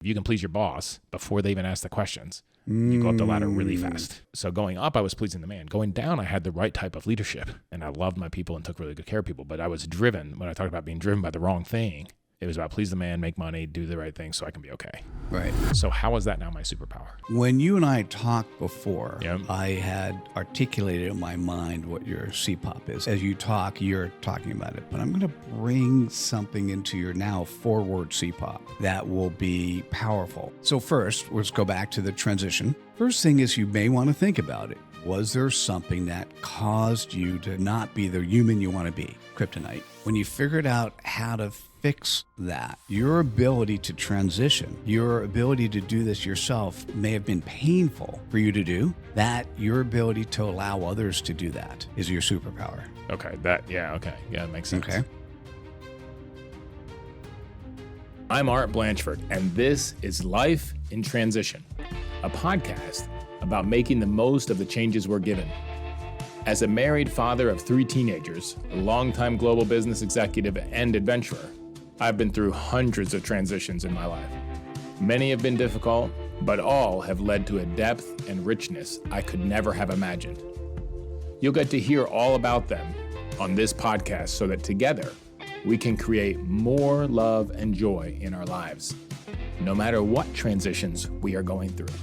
If you can please your boss before they even ask the questions, you go up the ladder really fast. So going up, I was pleasing the man. Going down, I had the right type of leadership, and I loved my people and took really good care of people. But I was driven, when I talked about being driven by the wrong thing, it was about please the man, make money, do the right thing so I can be okay. Right. So how is that now my superpower? When you and I talked before, Yep. I had articulated in my mind what your CPOP is. As you talk, you're talking about it. But I'm going to bring something into your now forward CPOP that will be powerful. So first, let's go back to the transition. First thing is you may want to think about it. Was there something that caused you to not be the human you want to be? Kryptonite. When you figured out how to fix that, your ability to transition, your ability to do this yourself may have been painful for you to do. That your ability to allow others to do that is your superpower. Okay. That makes sense. Okay. I'm Art Blanchford, and this is Life in Transition, a podcast about making the most of the changes we're given. As a married father of 3 teenagers, a longtime global business executive and adventurer, I've been through hundreds of transitions in my life. Many have been difficult, but all have led to a depth and richness I could never have imagined. You'll get to hear all about them on this podcast so that together we can create more love and joy in our lives, no matter what transitions we are going through.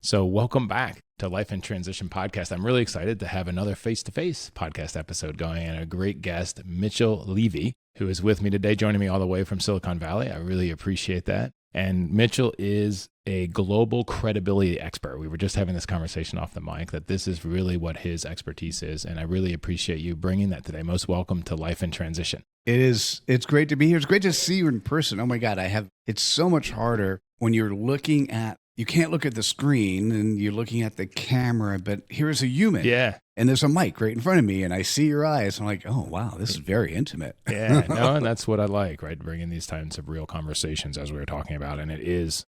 So welcome back to Life in Transition podcast. I'm really excited to have another face-to-face podcast episode going, and a great guest, Mitchell Levy, who is with me today, joining me all the way from Silicon Valley. I really appreciate that. And Mitchell is a global credibility expert. We were just having this conversation off the mic that this is really what his expertise is, and I really appreciate you bringing that today. Most welcome to Life in Transition. It's great to be here. It's great to see you in person. Oh my God, it's so much harder when you're looking at, you can't look at the screen and you're looking at the camera, but here's a human. Yeah. And there's a mic right in front of me and I see your eyes. I'm like, oh, wow, this is very intimate. Yeah, no, and that's what I like, right? Bringing these kinds of real conversations as we were talking about. And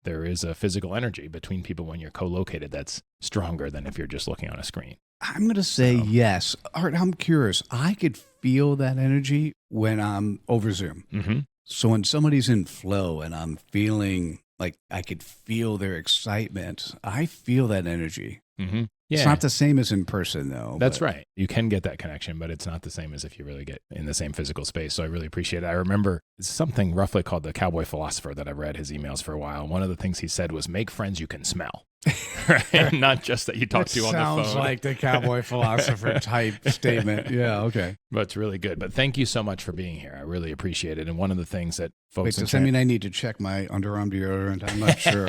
there is a physical energy between people when you're co-located that's stronger than if you're just looking on a screen. I'm going to say yes. Art, I'm curious. I could feel that energy when I'm over Zoom. Mm-hmm. So when somebody's in flow and I'm feeling like I could feel their excitement, I feel that energy. Mm-hmm. Yeah. It's not the same as in person, though. That's right. You can get that connection, but it's not the same as if you really get in the same physical space. So I really appreciate it. I remember something roughly called the Cowboy Philosopher that I read his emails for a while. One of the things he said was make friends you can smell. Right? Not just that you talk to on the phone. Sounds like the Cowboy Philosopher type statement. Yeah, okay. But it's really good. But thank you so much for being here. I really appreciate it. And one of the things that folks... Wait, does that mean I need to check my underarm deodorant? I'm not sure.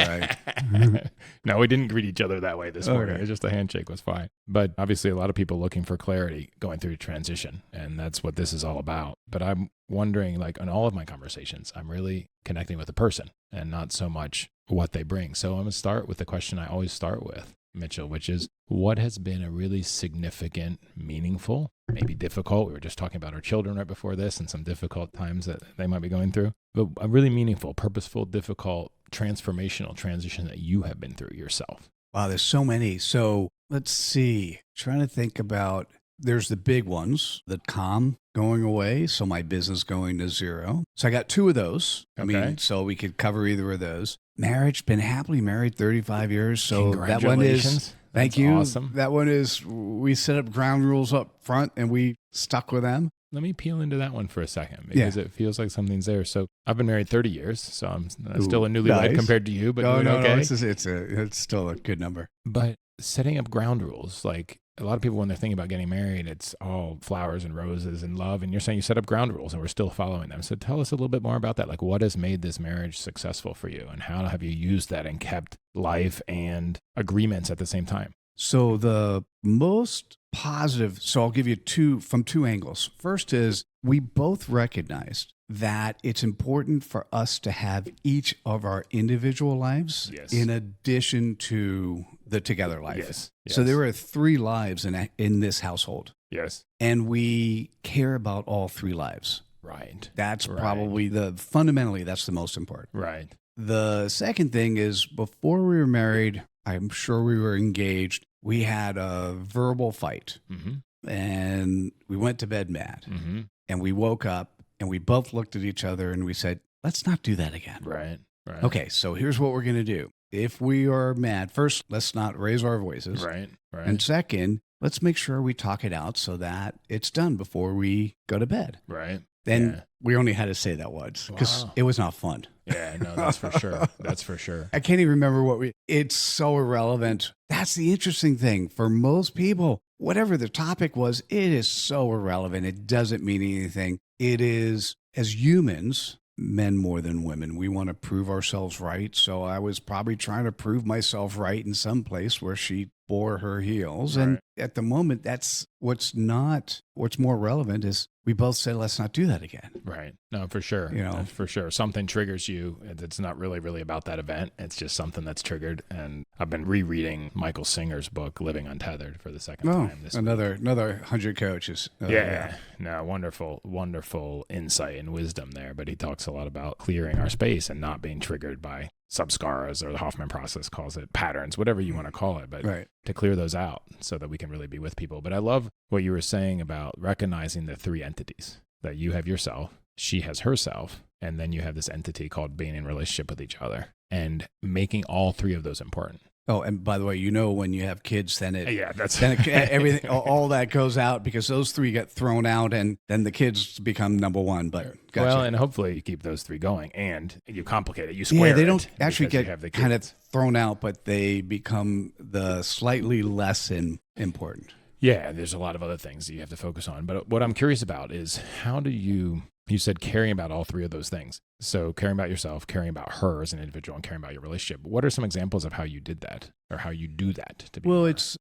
No, we didn't greet each other that way this morning. Okay. It was just a handshake was fine. But obviously a lot of people looking for clarity going through transition. And that's what this is all about. But I'm wondering, like in all of my conversations, I'm really connecting with the person and not so much what they bring. So I'm going to start with the question I always start with, Mitchell, which is what has been a really significant, meaningful, maybe difficult. We were just talking about our children right before this and some difficult times that they might be going through, but a really meaningful, purposeful, difficult, transformational transition that you have been through yourself. Wow, there's so many. So let's see. Trying to think about, there's the big ones, the calm going away. So my business going to zero. So I got 2 of those. Okay. I mean, so we could cover either of those. Marriage, been happily married 35 years. So that one is, thank you. Awesome. That one is, we set up ground rules up front and we stuck with them. Let me peel into that one for a second because it feels like something's there. So I've been married 30 years, so I'm still a newlywed compared to you, but doing okay. It's still a good number. But setting up ground rules, like a lot of people when they're thinking about getting married, it's all flowers and roses and love. And you're saying you set up ground rules and we're still following them. So tell us a little bit more about that. Like what has made this marriage successful for you and how have you used that and kept life and agreements at the same time? So the most positive, so I'll give you 2 from 2 angles. First is we both recognized that it's important for us to have each of our individual lives in addition to the together life. Yes. So there are 3 lives in this household. Yes. And we care about all 3 lives. Right. That's probably fundamentally, that's the most important. Right. The second thing is before we were married, I'm sure we were engaged, we had a verbal fight. Mm-hmm. And we went to bed mad. Mm-hmm. And we woke up and we both looked at each other and we said, let's not do that again. Right. Right. Okay, so here's what we're going to do. If we are mad, first, let's not raise our voices. Right. Right. And second, let's make sure we talk it out so that it's done before we go to bed. Right. Then we only had to say that once because it was not fun. Yeah, no, that's for sure. That's for sure. I can't even remember it's so irrelevant. That's the interesting thing. For most people, whatever the topic was, it is so irrelevant. It doesn't mean anything. It is, as humans, men more than women, we want to prove ourselves right. So I was probably trying to prove myself right in some place where she bore her heels. Right. And at the moment, that's what's more relevant is we both said, let's not do that again. Right. No, for sure. For sure. Something triggers you. It's not really about that event. It's just something that's triggered. And I've been rereading Michael Singer's book, Living Untethered, for the second time this week. Another 100 coaches. No, wonderful insight and wisdom there. But he talks a lot about clearing our space and not being triggered by subscaras, or the Hoffman process calls it, patterns, whatever you want to call it, but to clear those out so that we can really be with people. But I love what you were saying about recognizing the three entities, that you have yourself, she has herself, and then you have this entity called being in relationship with each other, and making all three of those important. Oh, and by the way, when you have kids, then everything, all that goes out because those three get thrown out, and then the kids become number one. But gotcha. Well, and hopefully you keep those three going, and you complicate it, you square it. Yeah, they don't actually get kind of thrown out, but they become the slightly less important. Yeah, there's a lot of other things that you have to focus on. But what I'm curious about is how do you said caring about all three of those things. So caring about yourself, caring about her as an individual, and caring about your relationship. What are some examples of how you did that, or how you do that?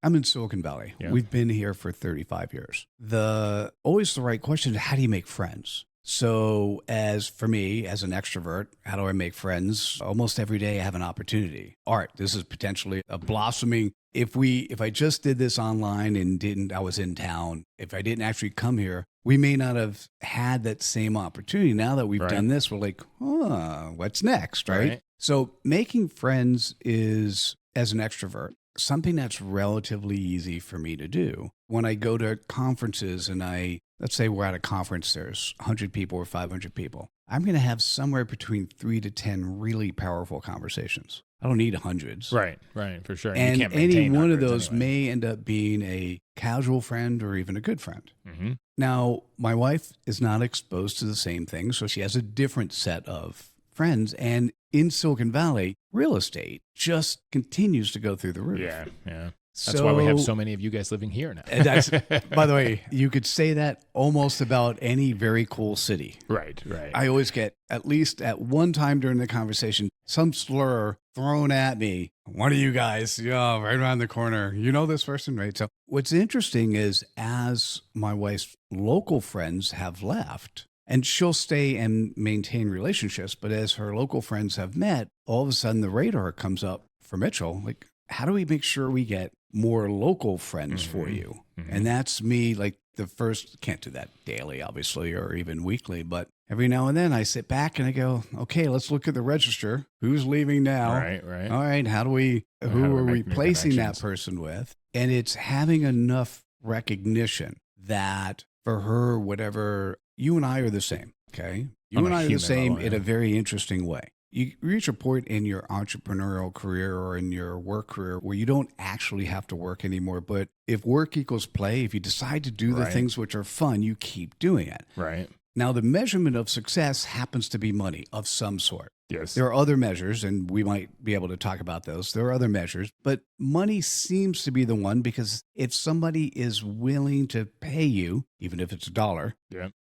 I'm in Silicon Valley. Yeah. We've been here for 35 years. Always the right question is, how do you make friends? So as for me, as an extrovert, how do I make friends? Almost every day I have an opportunity. Art, this is potentially a blossoming. If I just did this online and I was in town, if I didn't actually come here, we may not have had that same opportunity. Now that we've done this, we're like, what's next, right? So making friends is, as an extrovert, something that's relatively easy for me to do. When I go to conferences and let's say we're at a conference, there's 100 people or 500 people, I'm going to have somewhere between 3 to 10 really powerful conversations. I don't need hundreds. Right, for sure. And you can't any one of those anyway. may end up being a casual friend or even a good friend. Mm-hmm. Now, my wife is not exposed to the same thing, so she has a different set of friends. And in Silicon Valley, real estate just continues to go through the roof. Yeah. That's why we have so many of you guys living here now. By the way, you could say that almost about any very cool city. Right. I always get, at least at one time during the conversation, some slur thrown at me. One of you guys, right around the corner, you know this person, right? So what's interesting is, as my wife's local friends have left, and she'll stay and maintain relationships, but as her local friends have met, all of a sudden the radar comes up for Mitchell, like, how do we make sure we get more local friends for you? Mm-hmm. And that's me, like the first, can't do that daily, obviously, or even weekly, but every now and then I sit back and I go, okay, let's look at the register. Who's leaving now? Right. All right, who are we replacing that person with? And it's having enough recognition that for her, whatever, you and I are the same, okay? You and I are the same in a very interesting way. You reach a point in your entrepreneurial career or in your work career where you don't actually have to work anymore. But if work equals play, if you decide to do the things which are fun, you keep doing it. Right. Now, the measurement of success happens to be money of some sort. Yes. There are other measures, and we might be able to talk about those. There are other measures, but money seems to be the one, because if somebody is willing to pay you, even if it's $1,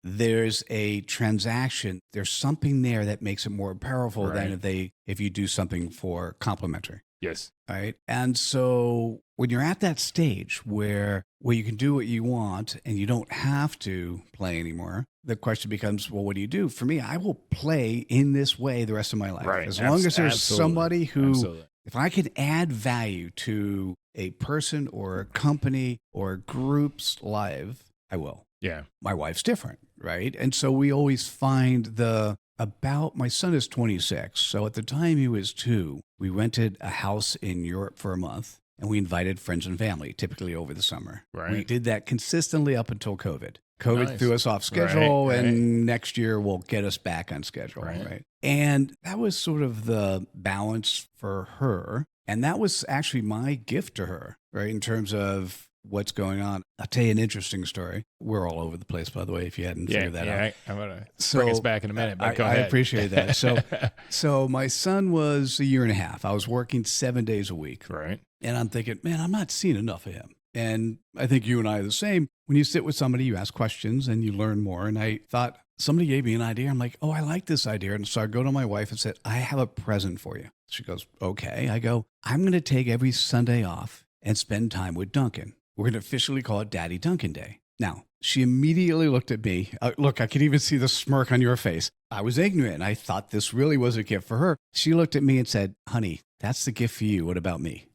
there's a transaction. There's something there that makes it more powerful than if you do something for complimentary. Yes. Right. And so when you're at that stage where you can do what you want and you don't have to play anymore, the question becomes, well, what do you do? For me, I will play in this way the rest of my life. Right. As long as there's somebody who, if I can add value to a person or a company or a group's life, I will. Yeah. My wife's different, right? And so we always find my son is 26. So at the time he was 2, we rented a house in Europe for a month, and we invited friends and family, typically over the summer. Right. We did that consistently up until COVID. COVID threw us off schedule, Right. and next year will get us back on schedule, right? And that was sort of the balance for her. And that was actually my gift to her, right, in terms of what's going on. I'll tell you an interesting story. We're all over the place, by the way, if you hadn't figured that out. I'm going to bring us back in a minute, but go ahead. I appreciate that. So my son was a year and a half. I was working 7 days a week. Right. And I'm thinking, man, I'm not seeing enough of him. And I think you and I are the same. When you sit with somebody, you ask questions and you learn more. And I thought, somebody gave me an idea. I'm like, oh, I like this idea. And so I go to my wife and said, I have a present for you. She goes, okay. I go, I'm going to take every Sunday off and spend time with Duncan. We're going to officially call it Daddy Duncan Day. Now, she immediately looked at me. Look, I could even see the smirk on your face. I was ignorant. I thought this really was a gift for her. She looked at me and said, honey, that's the gift for you. What about me?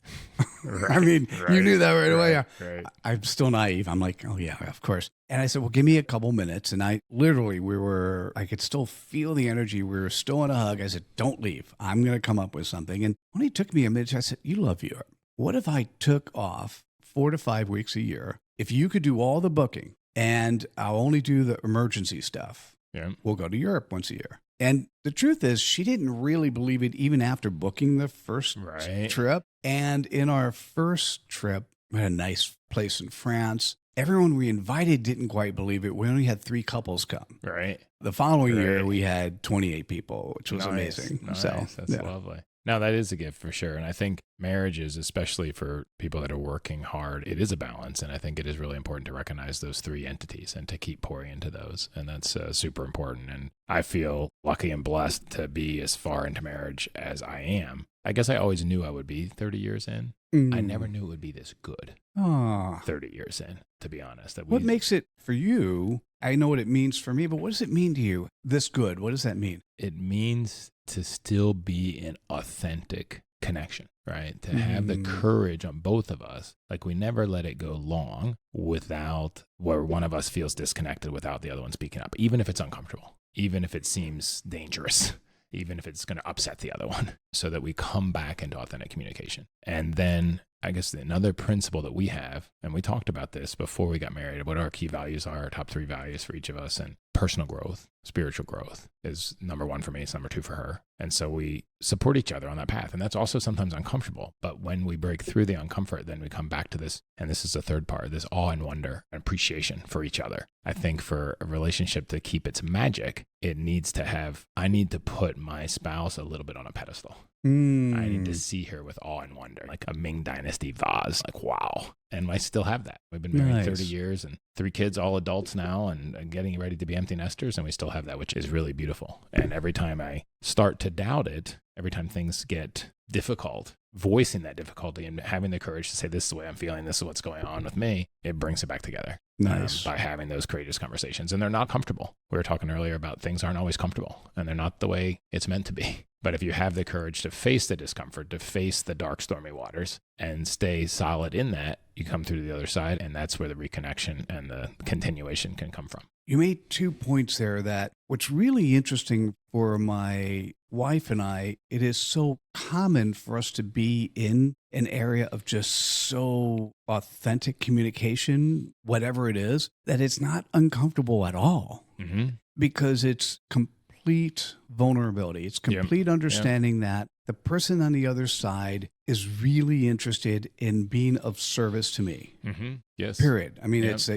Right, I mean, you knew that right away. Right. I'm still naive. I'm like, oh yeah, of course. And I said, well, give me a couple minutes. And I literally, I could still feel the energy. We were still in a hug. I said, don't leave. I'm going to come up with something. And when it took me a minute, I said, you love Europe. What if I took off 4 to 5 weeks a year? If you could do all the booking and I'll only do the emergency stuff, we'll go to Europe once a year. And the truth is, she didn't really believe it even after booking the first trip. And in our first trip, we had a nice place in France. Everyone we invited didn't quite believe it. We only had 3 couples come. Right. The following year, we had 28 people, which was amazing. Nice. So That's lovely. No, that is a gift for sure. And I think marriages, especially for people that are working hard, it is a balance. And I think it is really important to recognize those 3 entities and to keep pouring into those. And that's super important. And I feel lucky and blessed to be as far into marriage as I am. I guess I always knew I would be 30 years in. I never knew it would be this good 30 years in, to be honest. What makes it for you? I know what it means for me, but what does it mean to you? This good, what does that mean? It means to still be an authentic connection, right? To have the courage on both of us. Like we never let it go long without where one of us feels disconnected without the other one speaking up, even if it's uncomfortable, even if it seems dangerous, even if it's going to upset the other one, so that we come back into authentic communication. And then I guess another principle that we have, and we talked about this before we got married, what our key values are, our top 3 values for each of us, and personal growth, spiritual growth is number 1 for me, it's number 2 for her. And so we support each other on that path. And that's also sometimes uncomfortable. But when we break through the uncomfort, then we come back to this, and this is the third part, this awe and wonder and appreciation for each other. I think for a relationship to keep its magic, it needs to have, I need to put my spouse a little bit on a pedestal. I need to see her with awe and wonder, like a Ming Dynasty vase, like, wow. And I still have that. We've been married 30 years and 3 kids, all adults now, and getting ready to be empty nesters. And we still have that, which is really beautiful. And every time I start to doubt it, every time things get difficult, voicing that difficulty and having the courage to say, this is the way I'm feeling, this is what's going on with me, it brings it back together. Nice. By having those courageous conversations. And they're not comfortable. We were talking earlier about things aren't always comfortable, and they're not the way it's meant to be. But if you have the courage to face the discomfort, to face the dark, stormy waters, and stay solid in that, you come through to the other side, and that's where the reconnection and the continuation can come from. You made 2 points there that what's really interesting for my wife and I, it is so common for us to be in an area of just so authentic communication, whatever it is, that it's not uncomfortable at all because it's complete vulnerability. It's complete understanding that the person on the other side is really interested in being of service to me. Yes. Period. I mean, it's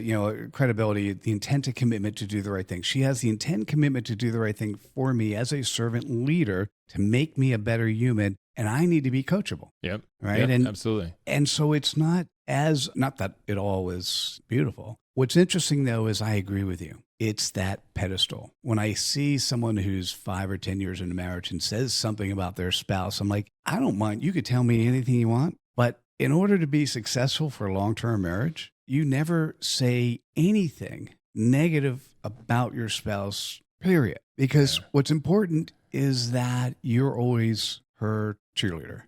credibility, the intent and commitment to do the right thing. She has the intent and commitment to do the right thing for me as a servant leader to make me a better human. And I need to be coachable. Right. And absolutely. And so it's not that it all is beautiful. What's interesting though, is I agree with you. It's that pedestal. When I see someone who's 5 or 10 years into marriage and says something about their spouse, I'm like, I don't mind. You could tell me anything you want, but in order to be successful for a long-term marriage, you never say anything negative about your spouse, period. Because what's important is that you're always her cheerleader.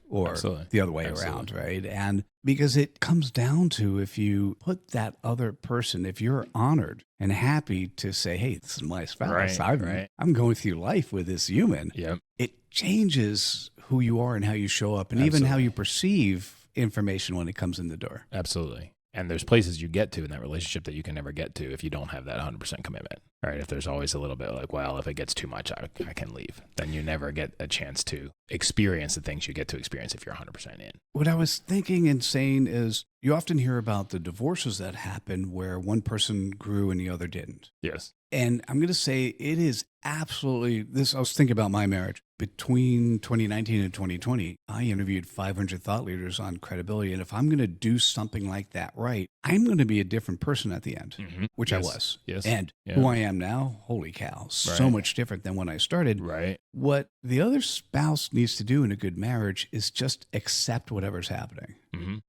Or the other way around, right? And because it comes down to, if you put that other person, if you're honored and happy to say, hey, this is my spouse, I'm going through life with this human, it changes who you are and how you show up and even how you perceive information when it comes in the door. Absolutely. And there's places you get to in that relationship that you can never get to if you don't have that 100% commitment, right? If there's always a little bit like, well, if it gets too much, I can leave. Then you never get a chance to experience the things you get to experience if you're 100% in. What I was thinking and saying is you often hear about the divorces that happen where one person grew and the other didn't. Yes. And I'm going to say it is absolutely this. I was thinking about my marriage between 2019 and 2020. I interviewed 500 thought leaders on credibility. And if I'm going to do something like that right, I'm going to be a different person at the end, which I was. Yes. And who I am now, holy cow, so much different than when I started. Right. What the other spouse needs to do in a good marriage is just accept whatever's happening.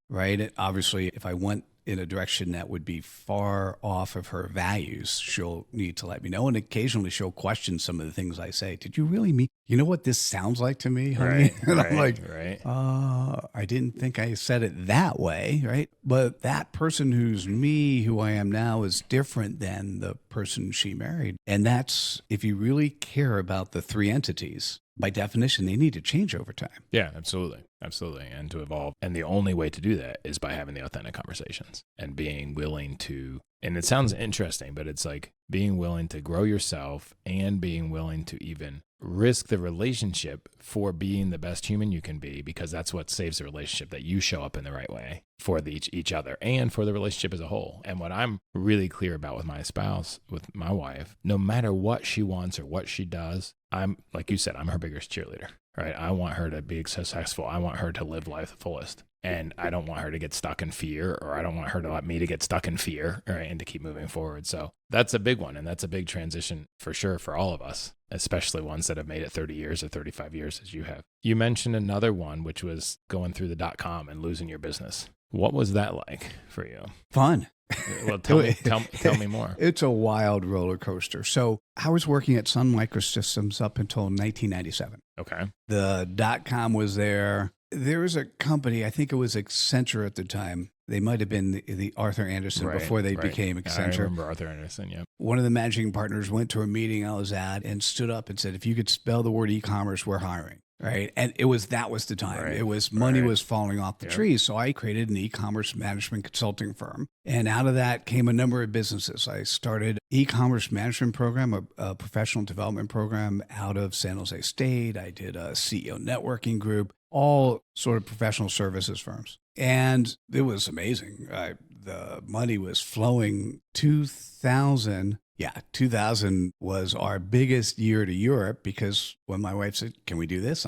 Right. And obviously, if I went in a direction that would be far off of her values, she'll need to let me know. And occasionally she'll question some of the things I say. Did you really mean, you know what this sounds like to me, honey? And I'm like, I didn't think I said it that way, right? But that person who's me, who I am now, is different than the person she married. And that's, if you really care about the three entities, by definition, they need to change over time. Yeah, absolutely. Absolutely. And to evolve. And the only way to do that is by having the authentic conversations and being willing to, and it sounds interesting, but it's like being willing to grow yourself and being willing to even risk the relationship for being the best human you can be, because that's what saves the relationship, that you show up in the right way for each other and for the relationship as a whole. And what I'm really clear about with my spouse, with my wife, no matter what she wants or what she does, I'm, like you said, I'm her biggest cheerleader, right? I want her to be successful. I want her to live life the fullest. And I don't want her to get stuck in fear, or I don't want her to let me to get stuck in fear, right? And to keep moving forward. So that's a big one. And that's a big transition for sure for all of us, especially ones that have made it 30 years or 35 years as you have. You mentioned another one, which was going through the .com and losing your business. What was that like for you? Fun. Well, tell me more. It's a wild roller coaster. So I was working at Sun Microsystems up until 1997. Okay. The .com was there. There was a company, I think it was Accenture at the time. They might have been the Arthur Anderson before they became Accenture. I remember Arthur Anderson, yeah. One of the managing partners went to a meeting I was at and stood up and said, if you could spell the word e-commerce, we're hiring. Right. And that was the time. Right. It was money was falling off the trees. So I created an e-commerce management consulting firm. And out of that came a number of businesses. I started e-commerce management program, a professional development program out of San Jose State. I did a CEO networking group, all sort of professional services firms. And it was amazing. The money was flowing. 2000 was our biggest year to Europe, because when my wife said, can we do this?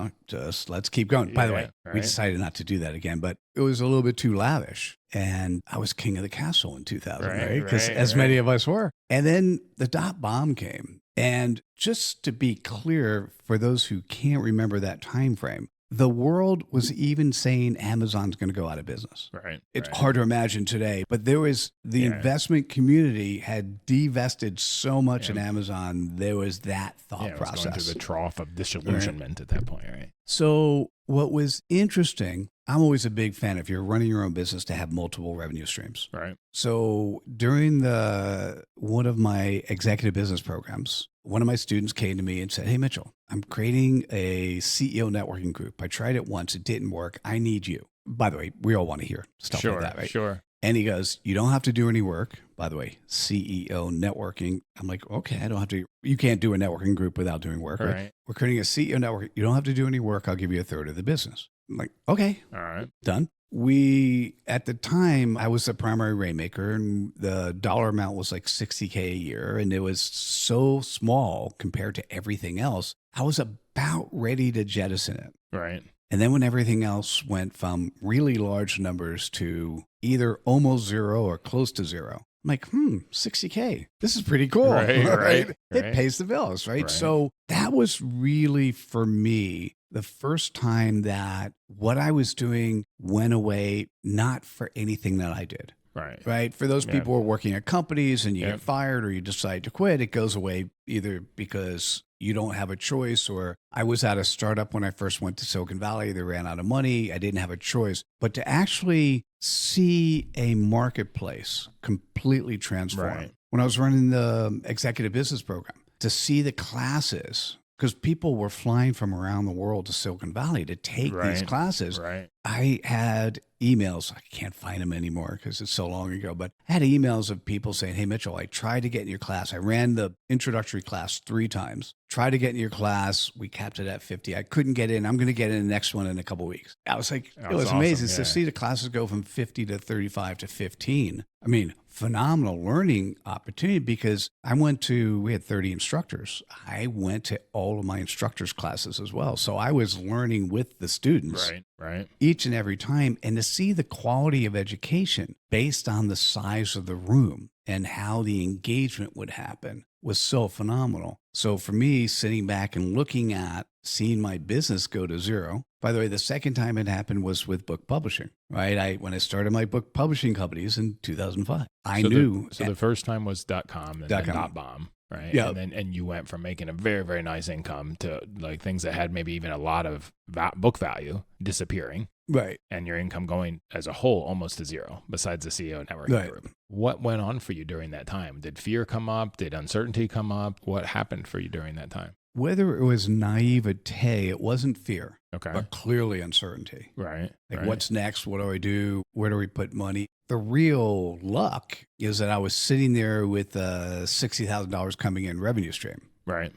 Let's keep going. By the way, we decided not to do that again, but it was a little bit too lavish. And I was king of the castle in 2000, right? Because as many of us were. And then the .bomb came. And just to be clear, for those who can't remember that time frame, the world was even saying Amazon's going to go out of business. Right. It's hard to imagine today, but there was the investment community had divested so much in Amazon. There was that thought process. Going through the trough of disillusionment at that point, right? So what was interesting, I'm always a big fan, if you're running your own business, to have multiple revenue streams. Right. So during one of my executive business programs, one of my students came to me and said, hey, Mitchell, I'm creating a CEO networking group. I tried it once. It didn't work. I need you. By the way, we all want to hear stuff like that, right? Sure. And he goes, you don't have to do any work. By the way, CEO networking. I'm like, okay, I don't have to. You can't do a networking group without doing work, right? We're creating a CEO network. You don't have to do any work. I'll give you a third of the business. I'm like, okay. All right. Done. At the time, I was the primary rainmaker, and the dollar amount was like $60K a year. And it was so small compared to everything else. I was about ready to jettison it. Right. And then when everything else went from really large numbers to either almost zero or close to zero, I'm like, $60K. This is pretty cool. Right. It pays the bills, right? So that was really, for me, the first time that what I was doing went away, not for anything that I did. Right. For those people who are working at companies and you get fired or you decide to quit, it goes away either because you don't have a choice, or I was at a startup when I first went to Silicon Valley. They ran out of money. I didn't have a choice. But to actually see a marketplace completely transform. When I was running the executive business program, to see the classes because people were flying from around the world to Silicon Valley to take these classes. Right. I had emails. I can't find them anymore because it's so long ago, but I had emails of people saying, hey, Mitchell, I tried to get in your class. I ran the introductory class 3 times. Tried to get in your class. We capped it at 50. I couldn't get in. I'm going to get in the next one in a couple of weeks. I was like, it was amazing to see the classes go from 50 to 35 to 15. I mean, phenomenal learning opportunity because we had 30 instructors. I went to all of my instructors' classes as well. So I was learning with the students. Right. Each and every time. And to see the quality of education based on the size of the room and how the engagement would happen was so phenomenal. So for me, sitting back and looking at seeing my business go to zero. By the way, the second time it happened was with book publishing, right? When I started my book publishing companies in 2005, I knew. So the first time was .com and then .bomb. Right. Yeah. And you went from making a very, very nice income to like things that had maybe even a lot of book value disappearing. Right. And your income going as a whole almost to zero, besides the CEO networking group. What went on for you during that time? Did fear come up? Did uncertainty come up? What happened for you during that time? Whether it was naivete, it wasn't fear. Okay. But clearly uncertainty. Right. Like what's next? What do I do? Where do we put money? The real luck is that I was sitting there with $60,000 coming in revenue stream. Right.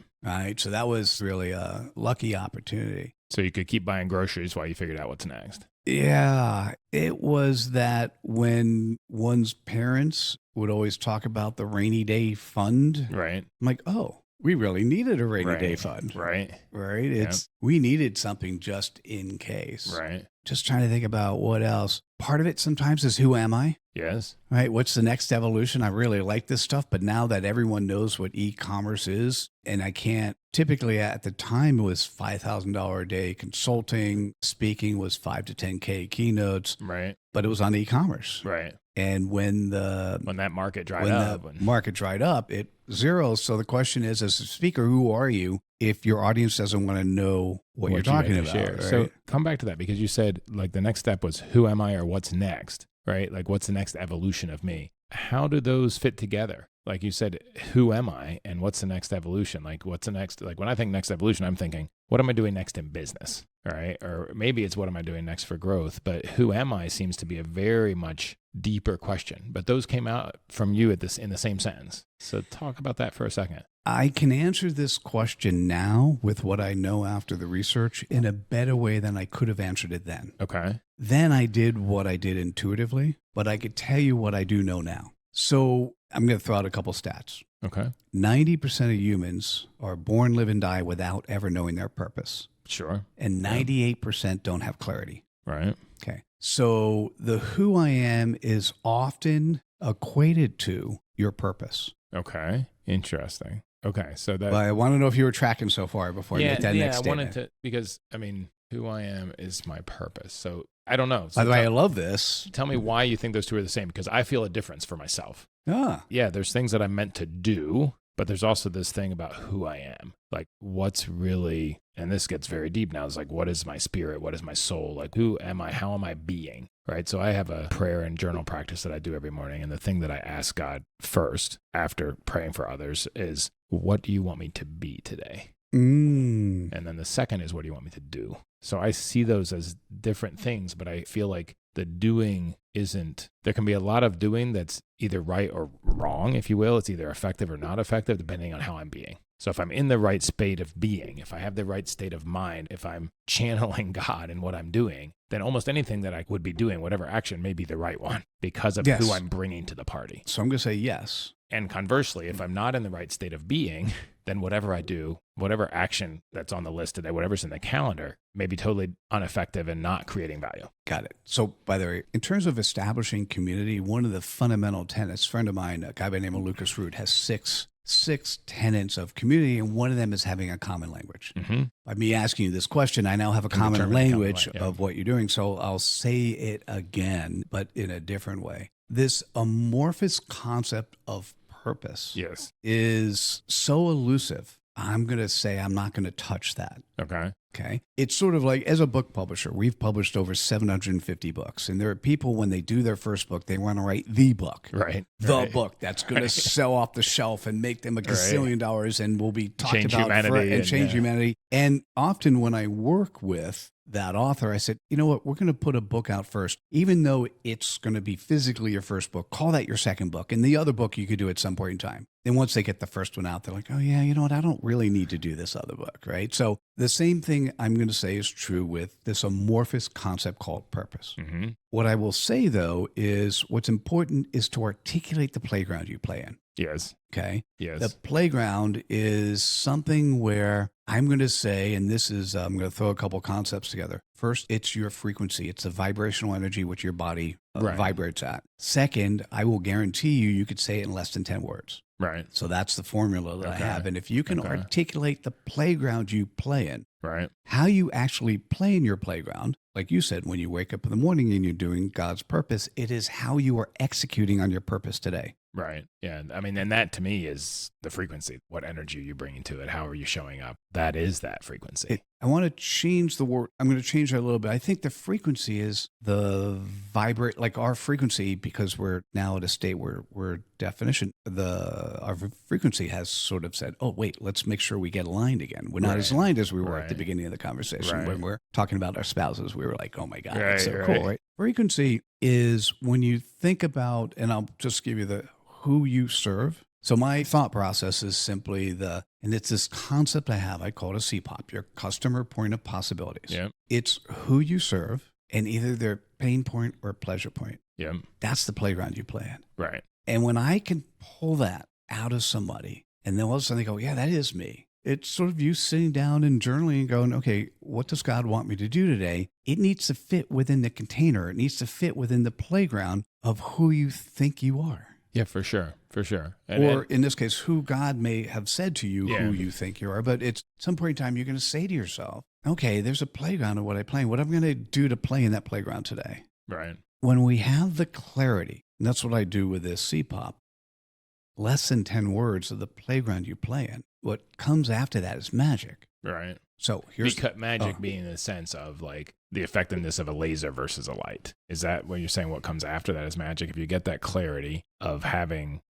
So that was really a lucky opportunity. So you could keep buying groceries while you figured out what's next. Yeah. It was that when one's parents would always talk about the rainy day fund. Right. I'm like, oh, we really needed a rainy day fund. Right. We needed something just in case. Right. Just trying to think about what else. Part of it sometimes is who am I? Yes. Right. What's the next evolution? I really like this stuff, but now that everyone knows what e-commerce is, and I can't, typically at the time it was $5,000 a day consulting, speaking was 5 to 10K keynotes. Right. But it was on e-commerce. Right. And when that market dried up, it zeros. So the question is, as a speaker, who are you if your audience doesn't want to know what you're talking about? Right? So come back to that because you said like the next step was who am I or what's next, right? Like what's the next evolution of me? How do those fit together? Like you said, who am I and what's the next evolution? Like what's the next, like when I think next evolution, I'm thinking, what am I doing next in business? All right. Or maybe it's what am I doing next for growth? But who am I seems to be a very much deeper question. But those came out from you in the same sentence. So talk about that for a second. I can answer this question now with what I know after the research in a better way than I could have answered it then. Okay. Then I did what I did intuitively, but I could tell you what I do know now. So I'm going to throw out a couple stats. Okay. 90% of humans are born, live, and die without ever knowing their purpose. Sure. And 98% don't have clarity. Right. Okay. So the who I am is often equated to your purpose. Okay. Interesting. Okay. So that. But I want to know if you were tracking so far before I make that next statement. I wanted to, because I mean, who I am is my purpose. So I don't know. So by the way, I love this. Tell me why you think those two are the same, because I feel a difference for myself. Yeah, there's things that I'm meant to do, but there's also this thing about who I am. Like what's really, and this gets very deep now, it's like, what is my spirit? What is my soul? Like who am I? How am I being? Right. So I have a prayer and journal practice that I do every morning. And the thing that I ask God first after praying for others is, what do you want me to be today? And then the second is, what do you want me to do? So I see those as different things, but I feel like the doing isn't, there can be a lot of doing that's either right or wrong, if you will. It's either effective or not effective, depending on how I'm being. So if I'm in the right state of being, if I have the right state of mind, if I'm channeling God in what I'm doing, then almost anything that I would be doing, whatever action, may be the right one because of who I'm bringing to the party. So I'm going to say yes. And conversely, if I'm not in the right state of being, then whatever I do, whatever action that's on the list today, whatever's in the calendar, may be totally ineffective and not creating value. Got it. So by the way, in terms of establishing community, one of the fundamental tenets, a friend of mine, a guy by the name of Lucas Root, has six tenets of community, and one of them is having a common language. By me asking you this question, I now have a common language of what you're doing. So I'll say it again, but in a different way. This amorphous concept of purpose is so elusive. I'm going to say I'm not going to touch that. Okay. Okay. It's sort of like, as a book publisher, we've published over 750 books. And there are people, when they do their first book, they want to write the book. Right. The book that's going to sell off the shelf and make them a gazillion dollars and will be talked Change about humanity and change humanity. And often when I work with that author, I said, you know what, we're going to put a book out first, even though it's going to be physically your first book. Call that your second book. And the other book you could do at some point in time. Then once they get the first one out, they're like, oh yeah, you know what, I don't really need to do this other book, right? So the same thing I'm going to say is true with this amorphous concept called purpose. Mm-hmm. What I will say, though, is what's important is to articulate the playground you play in. Yes. Okay. Yes. The playground is something where I'm going to say, and this is, I'm going to throw a couple concepts together. First, it's your frequency. It's the vibrational energy which your body vibrates at. Second, I will guarantee you could say it in less than 10 words. Right. So that's the formula that I have. And if you can articulate the playground you play in, right, how you actually play in your playground, like you said, when you wake up in the morning and you're doing God's purpose, it is how you are executing on your purpose today. Right. Yeah. I mean, and that to me is the frequency. What energy are you bringing to it? How are you showing up? That is that frequency. I want to change the word. I'm going to change that a little bit. I think the frequency is the vibrate, like our frequency, because we're now at a state where we're definition. Our frequency has sort of said, oh, wait, let's make sure we get aligned again. We're not as aligned as we were at the beginning of the conversation when we're talking about our spouses. We were like, oh my God, it's so cool, right? Frequency is when you think about, and I'll just give you who you serve. So my thought process is simply and it's this concept I have, I call it a CPOP, your customer point of possibilities. Yeah. It's who you serve and either their pain point or pleasure point. Yeah. That's the playground you play in. Right. And when I can pull that out of somebody and then all of a sudden they go, yeah, that is me. It's sort of you sitting down and journaling and going, okay, what does God want me to do today? It needs to fit within the container. It needs to fit within the playground of who you think you are. Yeah, for sure. For sure. Or in this case, who God may have said to you who you think you are. But at some point in time, you're going to say to yourself, okay, there's a playground of what I play in. What am I going to do to play in that playground today? Right. When we have the clarity, and that's what I do with this CPOP, less than 10 words of the playground you play in. What comes after that is magic. Right. So here's magic being the sense of like the effectiveness of a laser versus a light. Is that what you're saying? What comes after that is magic? If you get that clarity of having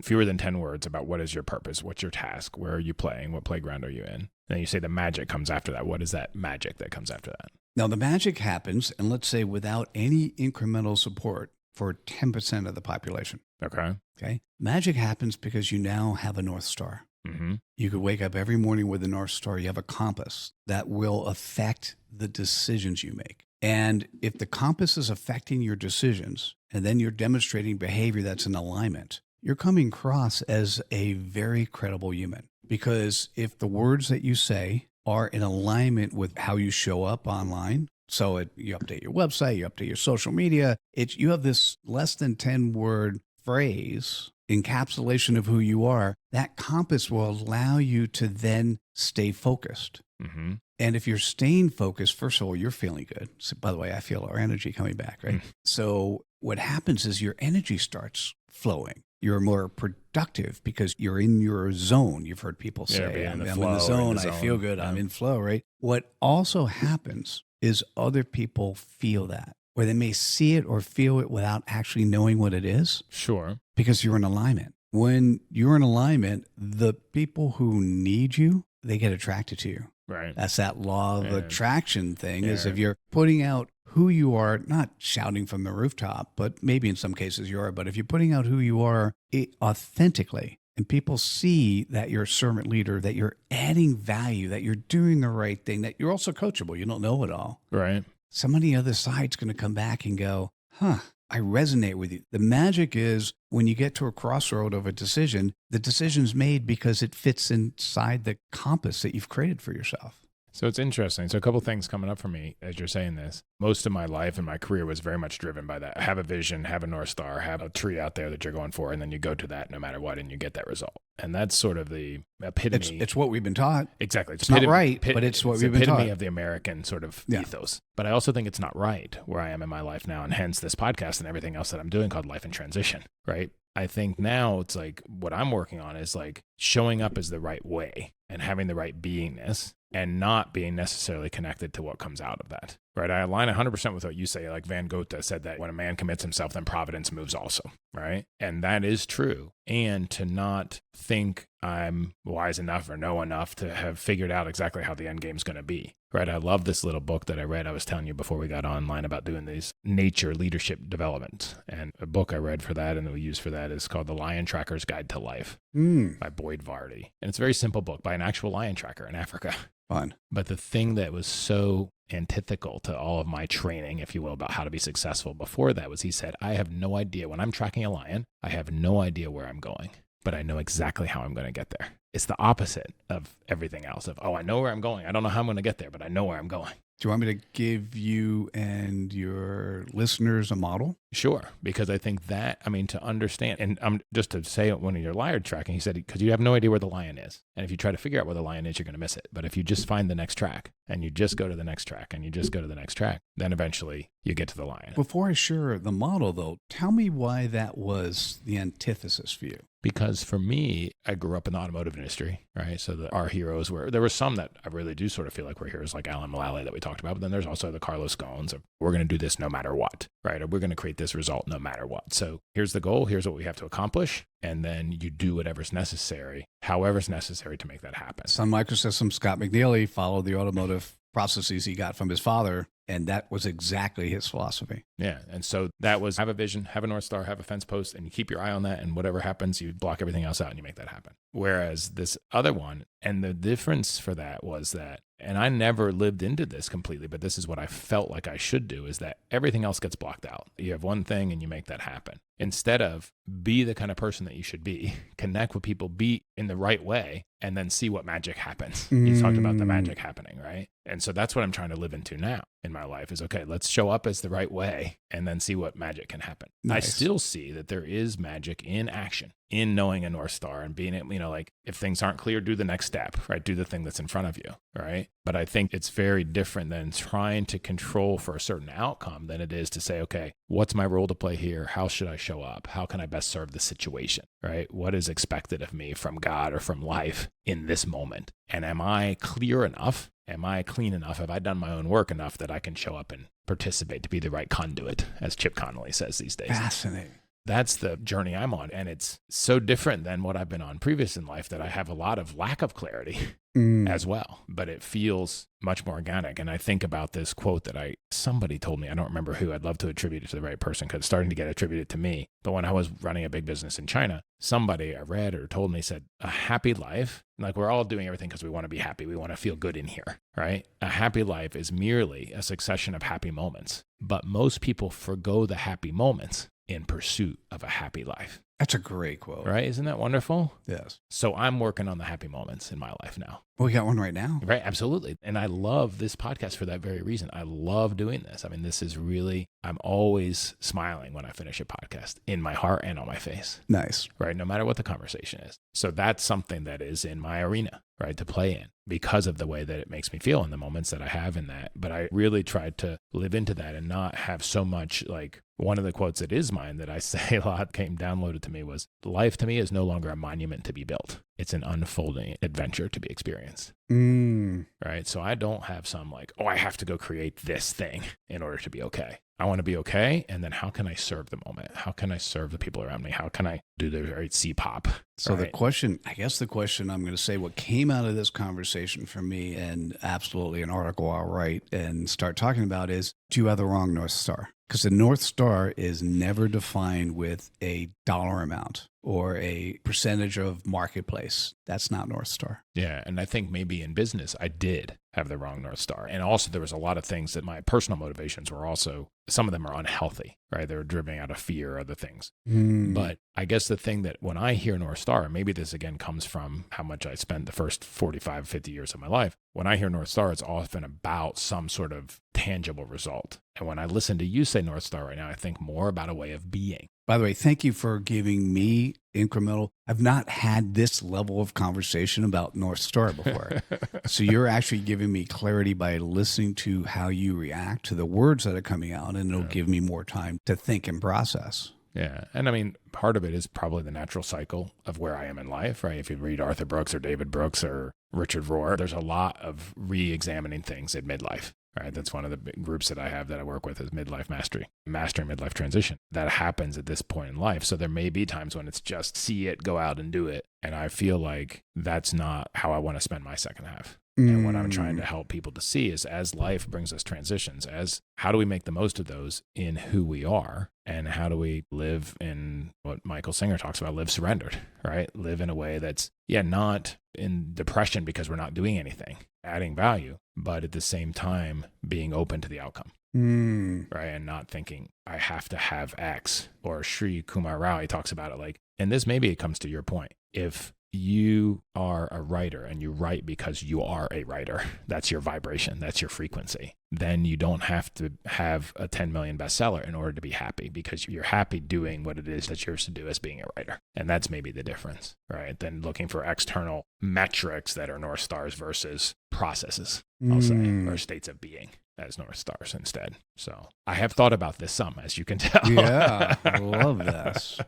fewer than 10 words about what is your purpose, what's your task, where are you playing, what playground are you in? Then you say the magic comes after that. What is that magic that comes after that? Now the magic happens, and let's say without any incremental support for 10% of the population. Okay. Magic happens because you now have a North Star. Mm-hmm. You could wake up every morning with a North Star. You have a compass that will affect the decisions you make. And if the compass is affecting your decisions, and then you're demonstrating behavior that's in alignment, you're coming across as a very credible human. Because if the words that you say are in alignment with how you show up online, so you update your website, you update your social media, you have this less than 10-word phrase, encapsulation of who you are, that compass will allow you to then stay focused. Mm-hmm. And if you're staying focused, first of all, you're feeling good. So, by the way, I feel our energy coming back, right? Mm-hmm. So what happens is your energy starts flowing. You're more productive because you're in your zone. You've heard people say, I'm in the zone, I feel good, I'm in flow, right? What also happens is other people feel that, or they may see it or feel it without actually knowing what it is. Sure. Because you're in alignment. When you're in alignment, the people who need you, they get attracted to you. Right. That's that law of attraction thing, is if you're putting out who you are, not shouting from the rooftop, but maybe in some cases you are, but if you're putting out who you are authentically, and people see that you're a servant leader, that you're adding value, that you're doing the right thing, that you're also coachable, you don't know it all. Right. Somebody on the other side's going to come back and go, I resonate with you. The magic is when you get to a crossroad of a decision, the decision's made because it fits inside the compass that you've created for yourself. So it's interesting. So a couple things coming up for me as you're saying this. Most of my life and my career was very much driven by that. Have a vision, have a North Star, have a tree out there that you're going for, and then you go to that no matter what, and you get that result. And that's sort of the epitome. It's what we've been taught. Exactly. It's not right, but it's what we've been taught. Epitome of the American sort of ethos. But I also think it's not right where I am in my life now, and hence this podcast and everything else that I'm doing called Life in Transition, right? I think now it's like what I'm working on is like showing up as the right way and having the right beingness and not being necessarily connected to what comes out of that. Right. I align 100% with what you say. Like Van Gogh said that when a man commits himself, then providence moves also. Right. And that is true. And to not think I'm wise enough or know enough to have figured out exactly how the end game is going to be. Right. I love this little book that I read. I was telling you before we got online about doing these nature leadership development. And a book I read for that and that we use for that is called The Lion Tracker's Guide to Life by Boyd Vardy. And it's a very simple book by an actual lion tracker in Africa. Fun. But the thing that was so antithetical to all of my training, if you will, about how to be successful before that was he said, I have no idea when I'm tracking a lion, I have no idea where I'm going, but I know exactly how I'm going to get there. It's the opposite of everything else of, I know where I'm going. I don't know how I'm going to get there, but I know where I'm going. Do you want me to give you and your listeners a model? Sure, because I think that, to understand, and just to say when you're lion tracking, he said, because you have no idea where the lion is. And if you try to figure out where the lion is, you're going to miss it. But if you just find the next track and you just go to the next track and you just go to the next track, then eventually you get to the lion. Before I share the model, though, tell me why that was the antithesis for you. Because for me, I grew up in the automotive industry, right? So our heroes there were some that I really do sort of feel like were heroes, like Alan Mulally that we talked about. But then there's also the Carlos Ghosns of, we're going to do this no matter what, right? Or we're going to create this result no matter what. So here's the goal. Here's what we have to accomplish. And then you do whatever's necessary, however's necessary to make that happen. Sun Microsystems, Scott McNeely followed the automotive processes he got from his father. And that was exactly his philosophy. Yeah. And so that was have a vision, have a North Star, have a fence post, and you keep your eye on that. And whatever happens, you block everything else out and you make that happen. Whereas this other one, and the difference for that was that, and I never lived into this completely, but this is what I felt like I should do, is that everything else gets blocked out. You have one thing and you make that happen. Instead of be the kind of person that you should be, connect with people, be in the right way, and then see what magic happens. You talked about the magic happening, right? And so that's what I'm trying to live into now in my life is, okay, let's show up as the right way and then see what magic can happen. Nice. I still see that there is magic in action, in knowing a North Star and being, like if things aren't clear, do the next step, right? Do the thing that's in front of you, right? But I think it's very different than trying to control for a certain outcome than it is to say, okay, what's my role to play here? How should I show up? How can I best serve the situation, right? What is expected of me from God or from life in this moment? And am I clear enough? Am I clean enough? Have I done my own work enough that I can show up and participate to be the right conduit, as Chip Connolly says these days? Fascinating. That's the journey I'm on. And it's so different than what I've been on previous in life that I have a lot of lack of clarity as well. But it feels much more organic. And I think about this quote that somebody told me, I don't remember who, I'd love to attribute it to the right person because it's starting to get attributed to me. But when I was running a big business in China, somebody I read or told me said, a happy life, like we're all doing everything because we want to be happy. We want to feel good in here, right? A happy life is merely a succession of happy moments. But most people forgo the happy moments in pursuit of a happy life. That's a great quote. Right? Isn't that wonderful? Yes. So I'm working on the happy moments in my life now. Well, we got one right now. Right. Absolutely. And I love this podcast for that very reason. I love doing this. This is really, I'm always smiling when I finish a podcast in my heart and on my face. Nice. Right. No matter what the conversation is. So that's something that is in my arena, right, to play in because of the way that it makes me feel in the moments that I have in that. But I really tried to live into that and not have so much like one of the quotes that is mine that I say a lot came downloaded to me was, life to me is no longer a monument to be built. It's an unfolding adventure to be experienced. Right. So I don't have some like, I have to go create this thing in order to be okay. I want to be okay. And then how can I serve the moment? How can I serve the people around me? How can I do the right CPOP? So the question I'm going to say, what came out of this conversation for me, and absolutely an article I'll write and start talking about is, do you have the wrong North Star? Because the North Star is never defined with a dollar amount or a percentage of marketplace. That's not North Star. Yeah. And I think maybe in business, I did have the wrong North Star. And also there was a lot of things that my personal motivations were also, some of them are unhealthy, right? They were driven out of fear or other things. But I guess the thing that when I hear North Star, and maybe this again comes from how much I spent the first 45, 50 years of my life. When I hear North Star, it's often about some sort of tangible result. And when I listen to you say North Star right now, I think more about a way of being. By the way, thank you for giving me incremental. I've not had this level of conversation about North Star before. So you're actually giving me clarity by listening to how you react to the words that are coming out, and it'll give me more time to think and process. Yeah. And part of it is probably the natural cycle of where I am in life, right? If you read Arthur Brooks or David Brooks or Richard Rohr. There's a lot of re-examining things at midlife. Right. That's one of the big groups that I have that I work with is midlife mastery, mastering midlife transition. That happens at this point in life. So there may be times when it's just see it, go out and do it. And I feel like that's not how I want to spend my second half. And what I'm trying to help people to see is as life brings us transitions, as how do we make the most of those in who we are, and how do we live in what Michael Singer talks about, live surrendered, right? Live in a way that's, not in depression because we're not doing anything, adding value, but at the same time being open to the outcome. Right. And not thinking I have to have X, or Sri Kumar Rao, he talks about it like, and this maybe it comes to your point. If you are a writer and you write because you are a writer, that's your vibration, that's your frequency, then you don't have to have a 10 million bestseller in order to be happy, because you're happy doing what it is that you're to do as being a writer. And that's maybe the difference, right? Then looking for external metrics that are North Stars versus processes, I'll say, or states of being as North Stars instead. So I have thought about this some, as you can tell. Yeah, I love this.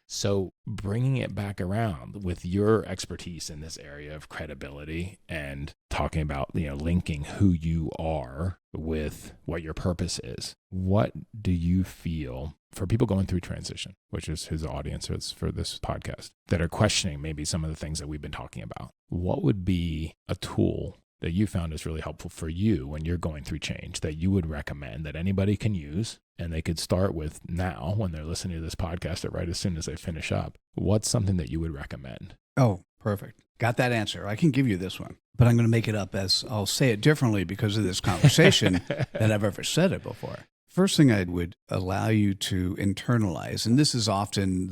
So bringing it back around with your expertise in this area of credibility and talking about, linking who you are with what your purpose is, what do you feel for people going through transition, which is his audience for this podcast, that are questioning maybe some of the things that we've been talking about? What would be a tool that you found is really helpful for you when you're going through change that you would recommend that anybody can use and they could start with now when they're listening to this podcast or right as soon as they finish up? What's something that you would recommend? Oh, perfect. Got that answer. I can give you this one, but I'm going to make it up as I'll say it differently because of this conversation than I've ever said it before. First thing I would allow you to internalize, and this is often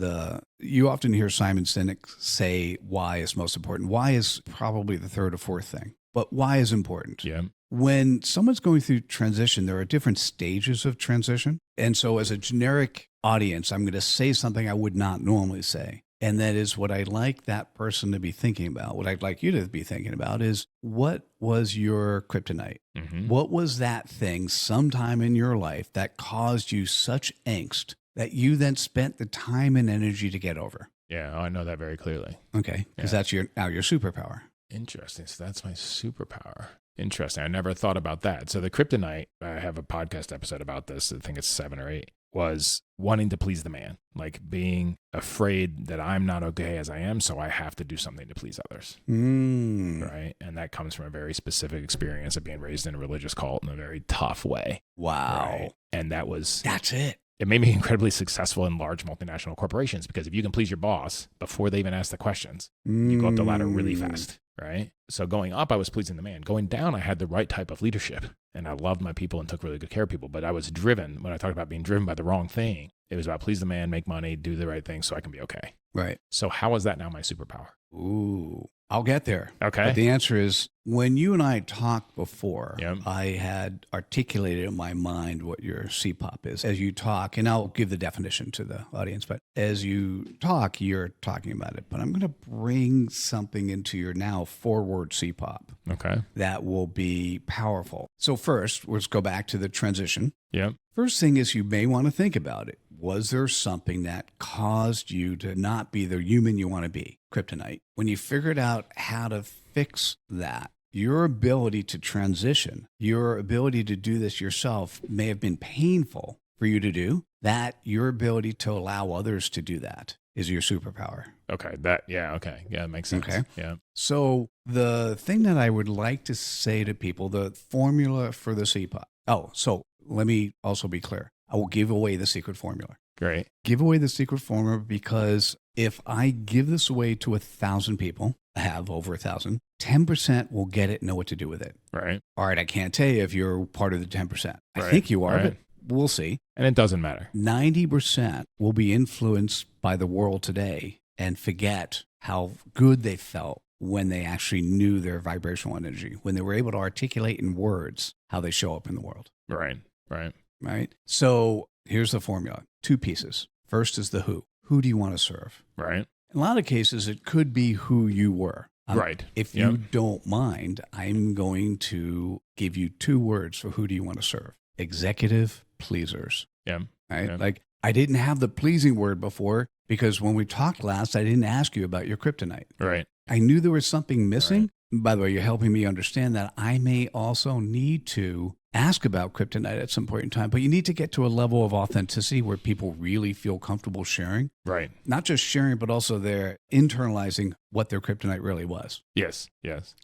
you often hear Simon Sinek say why is most important. Why is probably the third or fourth thing. But why is important? Yeah. When someone's going through transition, there are different stages of transition. And so as a generic audience, I'm going to say something I would not normally say. And that is what I'd like that person to be thinking about. What I'd like you to be thinking about is, what was your kryptonite? Mm-hmm. What was that thing sometime in your life that caused you such angst that you then spent the time and energy to get over? Yeah, I know that very clearly. Okay, because that's your superpower. Interesting. So that's my superpower. Interesting. I never thought about that. So the kryptonite, I have a podcast episode about this. I think it's 7 or 8, was wanting to please the man, like being afraid that I'm not okay as I am, so I have to do something to please others. Right. And that comes from a very specific experience of being raised in a religious cult in a very tough way. Wow. Right? And that's it. It made me incredibly successful in large multinational corporations, because if you can please your boss before they even ask the questions, you go up the ladder really fast. Right. So going up, I was pleasing the man. Going down, I had the right type of leadership and I loved my people and took really good care of people. But I was driven, when I talked about being driven by the wrong thing, it was about please the man, make money, do the right thing so I can be okay. Right. So how is that now my superpower? Ooh, I'll get there. Okay. But the answer is, when you and I talked before, Yep. I had articulated in my mind what your CPOP is. As you talk, and I'll give the definition to the audience, but as you talk, you're talking about it. But I'm going to bring something into your now forward CPOP. Okay. That will be powerful. So first, let's go back to the transition. Yeah. First thing is, you may want to think about it. Was there something that caused you to not be the human you want to be? Kryptonite. When you figured out how to fix that, your ability to transition, your ability to do this yourself may have been painful for you to do. That your ability to allow others to do that is your superpower. Okay. Okay. Yeah, that makes sense. Okay. Yeah. So the thing that I would like to say to people, the formula for the CPOP. Oh, so let me also be clear. I will give away the secret formula. Great. Give away the secret formula, because if I give this away to 1,000 people, I have over 1,000, 10% will get it and know what to do with it. Right. All right, I can't tell you if you're part of the 10%. I Right. think you are, Right. but we'll see. And it doesn't matter. 90% will be influenced by the world today and forget how good they felt when they actually knew their vibrational energy, when they were able to articulate in words how they show up in the world. Right. Right. Right? So here's the formula. 2 pieces. First is the who. Who do you want to serve? Right. In a lot of cases, it could be who you were. Right. If you don't mind, I'm going to give you 2 words for who do you want to serve. Executive pleasers. Yeah. Right? Yeah. Like, I didn't have the pleasing word before because when we talked last, I didn't ask you about your kryptonite. Right. I knew there was something missing. Right. by the way, you're helping me understand that I may also need to ask about kryptonite at some point in time, but you need to get to a level of authenticity where people really feel comfortable sharing. Right. Not just sharing, but also they're internalizing what their kryptonite really was. Yes.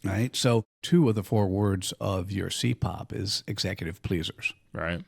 Right. So 2 of the 4 words of your CPOP is executive pleasers. Right.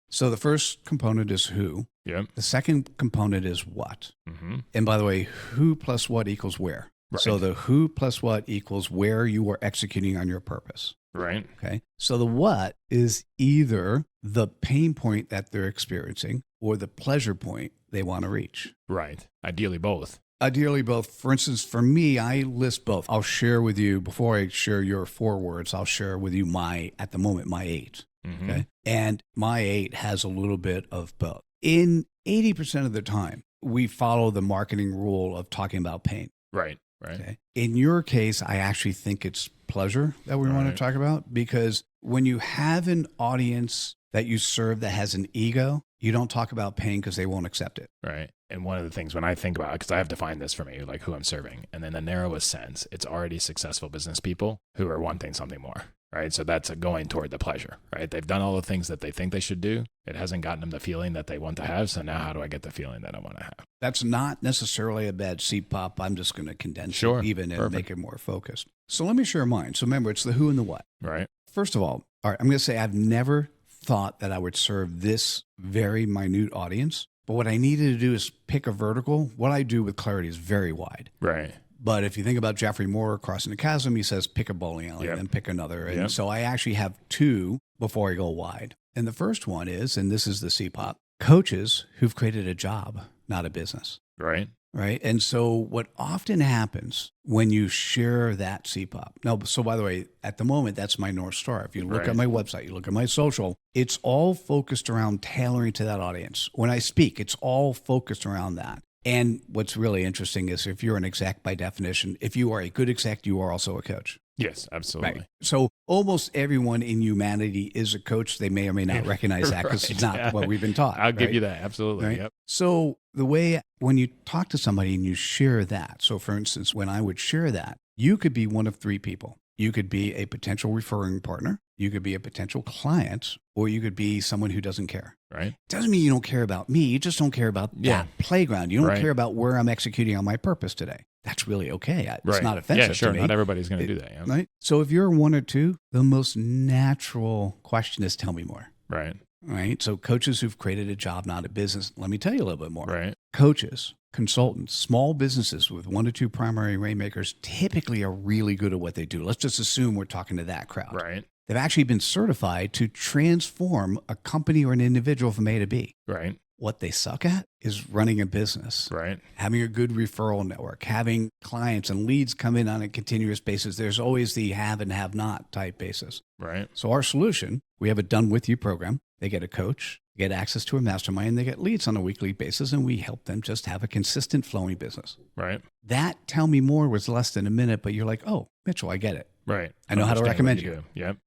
So the first component is who. Yep. The second component is what. Mm-hmm. And by the way, who plus what equals where. Right. So the who plus what equals where you are executing on your purpose. Right. Okay. So the what is either the pain point that they're experiencing or the pleasure point they want to reach. Right. Ideally both. Ideally both. For instance, for me, I list both. I'll share with you, before I share your 4 words, I'll share with you at the moment, my 8. Mm-hmm. Okay. And my 8 has a little bit of both. In 80% of the time, we follow the marketing rule of talking about pain. Right. Okay. In your case, I actually think it's pleasure that we want to talk about, because when you have an audience that you serve that has an ego, you don't talk about pain because they won't accept it. Right. And one of the things when I think about it, because I have defined this for me, like who I'm serving, and in the narrowest sense, it's already successful business people who are wanting something more. Right. So that's going toward the pleasure, right? They've done all the things that they think they should do. It hasn't gotten them the feeling that they want to have. So now how do I get the feeling that I want to have? That's not necessarily a bad CPOP. I'm just going to condense it even and make it more focused. So let me share mine. So remember, it's the who and the what. Right. First of all right, I'm going to say I've never thought that I would serve this very minute audience. But what I needed to do is pick a vertical. What I do with clarity is very wide. Right. But if you think about Jeffrey Moore crossing the chasm, he says, pick a bowling alley and then pick another. And so I actually have 2 before I go wide. And the first one is, and this is the CPOP, coaches who've created a job, not a business. Right. And so what often happens when you share that CPOP, now, so by the way, at the moment, that's my North Star. If you look at my website, you look at my social, it's all focused around tailoring to that audience. When I speak, it's all focused around that. And what's really interesting is if you're an exec by definition, if you are a good exec, you are also a coach. Yes, absolutely. Right. So almost everyone in humanity is a coach. They may or may not recognize that because it's not what we've been taught. I'll give you that. Absolutely. Right? Yep. So the way when you talk to somebody and you share that, so for instance, when I would share that, you could be one of 3 people. You could be a potential referring partner. You could be a potential client, or you could be someone who doesn't care. Right. Doesn't mean you don't care about me. You just don't care about that playground. You don't care about where I'm executing on my purpose today. That's really okay. It's not offensive to me. Not everybody's going to do that. Yeah. Right. So if you're 1 or 2, the most natural question is tell me more. Right. So coaches who've created a job, not a business. Let me tell you a little bit more. Right. Coaches, consultants, small businesses with 1 to 2 primary rainmakers typically are really good at what they do. Let's just assume we're talking to that crowd. Right. They've actually been certified to transform a company or an individual from A to B. Right. What they suck at is running a business. Right. Having a good referral network, having clients and leads come in on a continuous basis. There's always the have and have not type basis. Right. So our solution, we have a done with you program. They get a coach, they get access to a mastermind, they get leads on a weekly basis, and we help them just have a consistent flowing business. Right. That tell me more was less than a minute, but you're like, oh, Mitchell, I get it. Right. I know how to recommend you. Yep.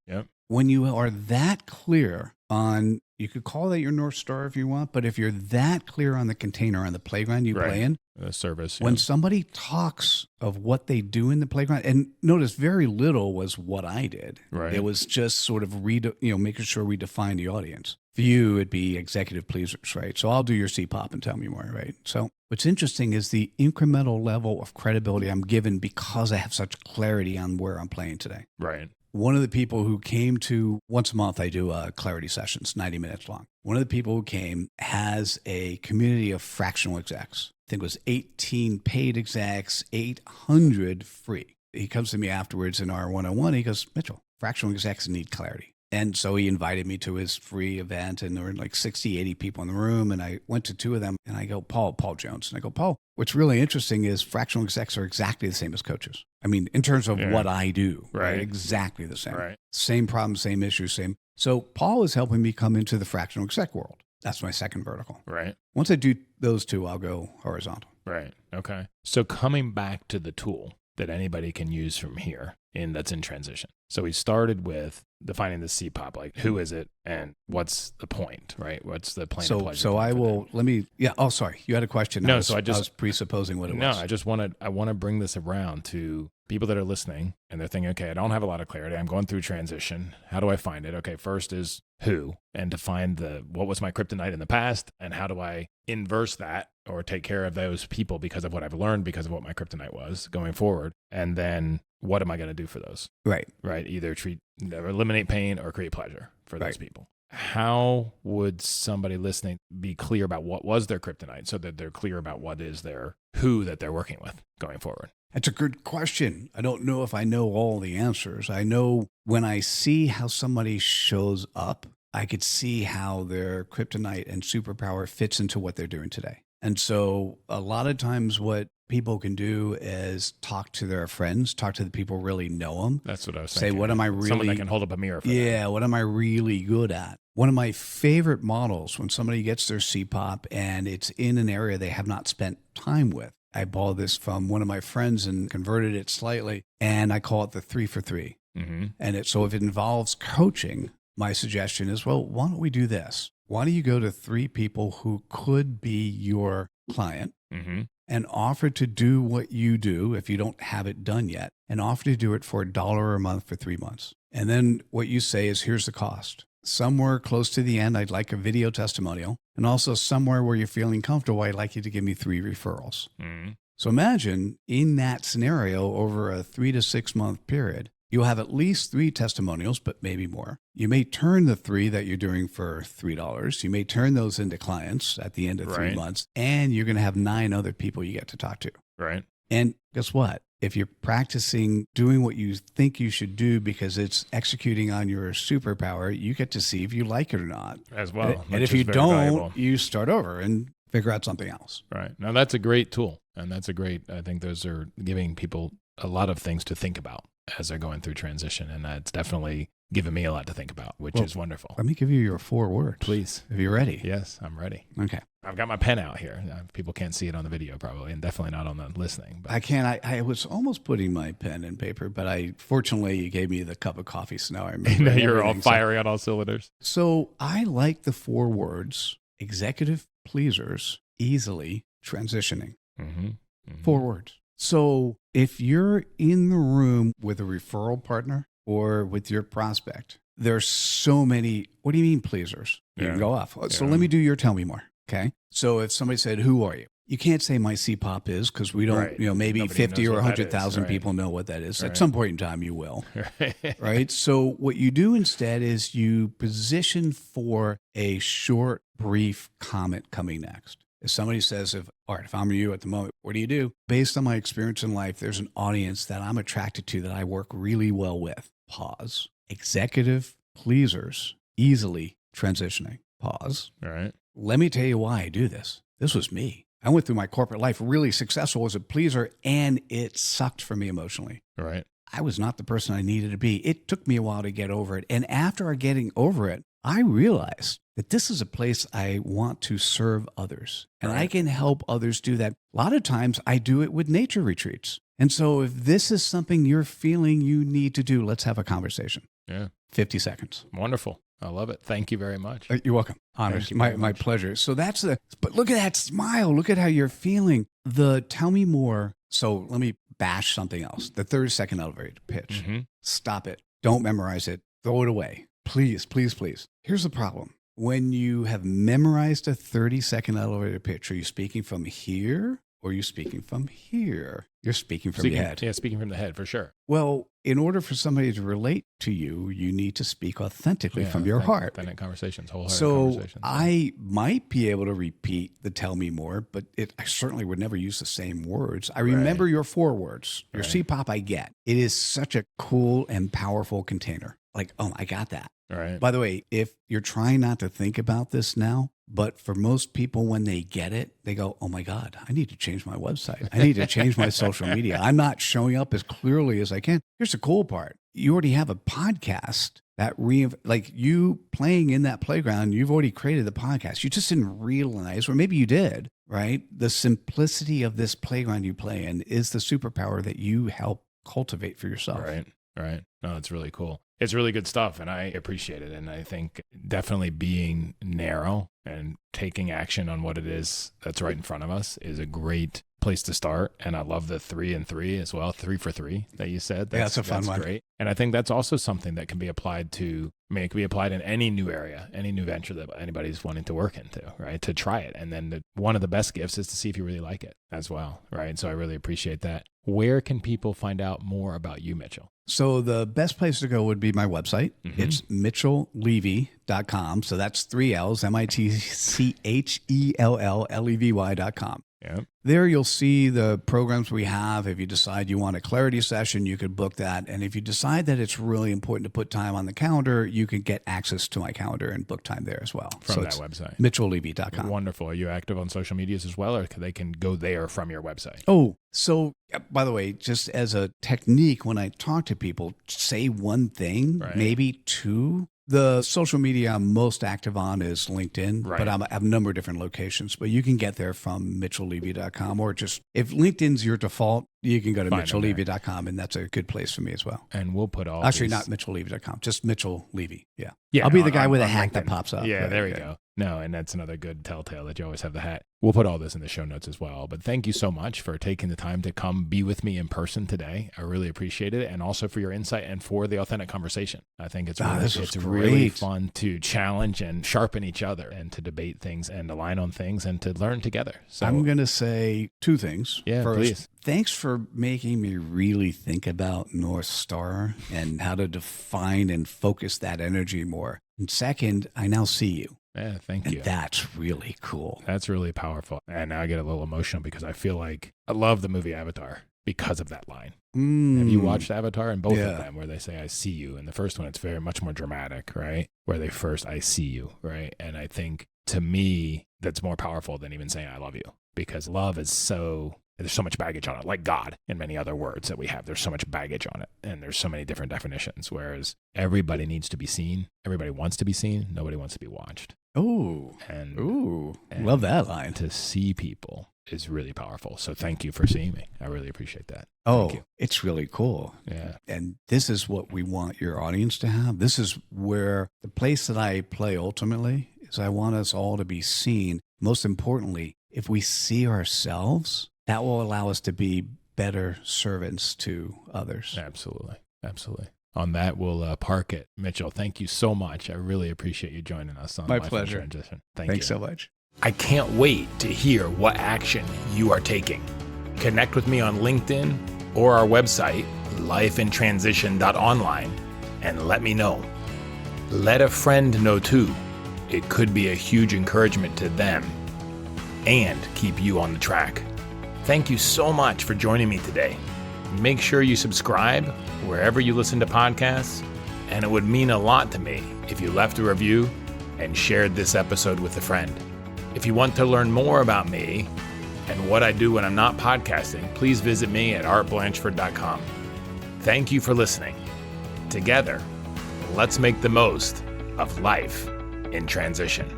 When you are that clear on, you could call that your North Star if you want, but if you're that clear on the container, on the playground you play in, the service. When somebody talks of what they do in the playground, and notice very little was what I did. Right. It was just sort of making sure we define the audience. For you, it'd be executive pleasers, right? So I'll do your CPOP and tell me more, right? So what's interesting is the incremental level of credibility I'm given because I have such clarity on where I'm playing today. Right. One of the people who came to, once a month, I do clarity sessions, 90 minutes long. One of the people who came has a community of fractional execs. I think it was 18 paid execs, 800 free. He comes to me afterwards in our one-on-one. He goes, Mitchell, fractional execs need clarity. And so he invited me to his free event, and there were like 60, 80 people in the room. And I went to 2 of them, and I go, Paul Jones. And I go, Paul, what's really interesting is fractional execs are exactly the same as coaches. I mean, in terms of what I do, right? Exactly the same. Right. Same problem, same issue, same. So Paul is helping me come into the fractional exec world. That's my second vertical. Right. Once I do those 2, I'll go horizontal. Right. Okay. So coming back to the tool that anybody can use from here that's in transition. So we started with defining the CPOP, like who is it and what's the point, right? What's the plan of pleasure? So I will, oh, sorry. You had a question. No, I was presupposing what it was. No, I want to bring this around to people that are listening and they're thinking, okay, I don't have a lot of clarity. I'm going through transition. How do I find it? Okay, first is who, and to find what was my kryptonite in the past, and how do I inverse that or take care of those people because of what I've learned, because of what my kryptonite was going forward. And then what am I going to do for those? Right. Either eliminate pain or create pleasure for those people. How would somebody listening be clear about what was their kryptonite so that they're clear about what is their who that they're working with going forward? That's a good question. I don't know if I know all the answers. I know when I see how somebody shows up, I could see how their kryptonite and superpower fits into what they're doing today. And so a lot of times what people can do is talk to their friends, talk to the people who really know them. That's what I was saying. thinking. What am I really... Someone that can hold up a mirror for them. What am I really good at? One of my favorite models when somebody gets their CPOP and it's in an area they have not spent time with. I borrowed this from one of my friends and converted it slightly, and I call it the 3 for 3. Mm-hmm. And so if it involves coaching, my suggestion is, well, why don't we do this? Why don't you go to 3 people who could be your client and offer to do what you do if you don't have it done yet, and offer to do it for $1 a month for 3 months. And then what you say is, here's the cost. Somewhere close to the end, I'd like a video testimonial. And also somewhere where you're feeling comfortable, I'd like you to give me 3 referrals. Mm-hmm. So imagine in that scenario, over a 3 to 6 month period, you'll have at least 3 testimonials, but maybe more. You may turn the 3 that you're doing for $3. You may turn those into clients at the end of 3 months, and you're going to have 9 other people you get to talk to. Right. And guess what? If you're practicing doing what you think you should do because it's executing on your superpower, you get to see if you like it or not. As well. And if you don't, you start over and figure out something else. Right. Now, that's a great tool. And I think those are giving people a lot of things to think about as they're going through transition. And that's definitely given me a lot to think about, which is wonderful. Let me give you your 4 words. Please. If you're ready. Yes, I'm ready. Okay. I've got my pen out here. People can't see it on the video probably, and definitely not on the listening. But. I can't. I was almost putting my pen and paper, but fortunately you gave me the cup of coffee, so now I remember. You're all firing on all cylinders. So I like the 4 words: executive pleasers, easily transitioning. Mm-hmm. Mm-hmm. 4 words. So if you're in the room with a referral partner or with your prospect, there's so many, what do you mean pleasers? You can go off. So let me do your tell me more. Okay. So if somebody said, who are you? You can't say my CPOP is, because we don't, maybe Nobody 50 or 100,000 right. people know what that is. Right. At some point in time, you will. Right. So what you do instead is you position for a short, brief comment coming next. If somebody says, if I'm you at the moment, what do you do? Based on my experience in life, there's an audience that I'm attracted to that I work really well with. Pause. Executive pleasers, easily transitioning. Pause. All right. Let me tell you why I do this. This was me. I went through my corporate life really successful as a pleaser, and it sucked for me emotionally. Right. I was not the person I needed to be. It took me a while to get over it. And after getting over it, I realized that this is a place I want to serve others, and I can help others do that. A lot of times I do it with nature retreats. And so if this is something you're feeling you need to do, let's have a conversation. Yeah. 50 seconds. Wonderful. I love it. Thank you very much. You're welcome. Honest. My pleasure. So but look at that smile. Look at how you're feeling. Tell me more. So let me bash something else. The 30-second elevator pitch. Mm-hmm. Stop it. Don't memorize it. Throw it away. Please, please, please. Here's the problem. When you have memorized a 30-second elevator pitch, are you speaking from here or are you speaking from here? You're speaking from the head. Yeah, speaking from the head for sure. Well, in order for somebody to relate to you, you need to speak authentically from your heart. Authentic conversations, wholehearted conversations. So I might be able to repeat the tell me more, but I certainly would never use the same words. I remember your 4 words. Your CPOP I get. It is such a cool and powerful container. Like, oh, I got that. All right. By the way, if you're trying not to think about this now, but for most people, when they get it, they go, oh my God, I need to change my website. I need to change my social media. I'm not showing up as clearly as I can. Here's the cool part. You already have a podcast that like you playing in that playground, you've already created the podcast. You just didn't realize, or maybe you did, right? The simplicity of this playground you play in is the superpower that you help cultivate for yourself. Right. No, that's really cool. It's really good stuff, and I appreciate it. And I think definitely being narrow and taking action on what it is that's right in front of us is a great place to start. And I love the 3 and 3 as well, 3 for 3 that you said. That's a fun one. Great. And I think that's also something that can be applied to, it can be applied in any new area, any new venture that anybody's wanting to work into, right? To try it. And then one of the best gifts is to see if you really like it as well, right? So I really appreciate that. Where can people find out more about you, Mitchell? So the best place to go would be my website. Mm-hmm. It's mitchellevy.com. So that's 3 L's, mitchellevy.com. Yeah. There you'll see the programs we have. If you decide you want a clarity session, you could book that. And if you decide that it's really important to put time on the calendar, you can get access to my calendar and book time there as well. From that website. mitchellevy.com. Wonderful. Are you active on social medias as well, or they can go there from your website? Oh, so by the way, just as a technique, when I talk to people, say one thing, maybe 2. The social media I'm most active on is LinkedIn, but I have a number of different locations. But you can get there from mitchellevy.com, or just if LinkedIn's your default, you can go to mitchellevy.com, and that's a good place for me as well. And we'll put all actually not mitchellevy.com, just Mitchell Levy. Yeah. I'll be the guy with a hat that pops up. Yeah, there we go. No, and that's another good telltale that you always have the hat. We'll put all this in the show notes as well. But thank you so much for taking the time to come be with me in person today. I really appreciate it. And also for your insight and for the authentic conversation. I think it's really fun to challenge and sharpen each other and to debate things and align on things and to learn together. So I'm going to say 2 things. Yeah, first, please. Thanks for making me really think about North Star and how to define and focus that energy more. And second, I now see you. Yeah, thank you. That's really cool. That's really powerful. And now I get a little emotional because I feel like I love the movie Avatar because of that line. Have you watched Avatar? And both of them, where they say, I see you. And the first one, it's very much more dramatic, right? Where they first, I see you, right? And I think to me, that's more powerful than even saying I love you, because love is there's so much baggage on it, like God and many other words that we have. There's so much baggage on it, and there's so many different definitions, whereas everybody needs to be seen. Everybody wants to be seen. Nobody wants to be watched. And love that line. To see people is really powerful. So thank you for seeing me. I really appreciate that. Oh, it's really cool. Yeah. And this is what we want your audience to have. This is where the place that I play ultimately is I want us all to be seen. Most importantly, if we see ourselves, that will allow us to be better servants to others. Absolutely. Absolutely. On that, we'll park it. Mitchell, thank you so much. I really appreciate you joining us on My Life pleasure. in Transition. Thanks you so much. I can't wait to hear what action you are taking. Connect with me on LinkedIn or our website, lifeintransition.online, and let me know. Let a friend know too. It could be a huge encouragement to them and keep you on the track. Thank you so much for joining me today. Make sure you subscribe wherever you listen to podcasts, and it would mean a lot to me if you left a review and shared this episode with a friend. If you want to learn more about me and what I do when I'm not podcasting, please visit me at artblanchford.com. Thank you for listening. Together, let's make the most of life in transition.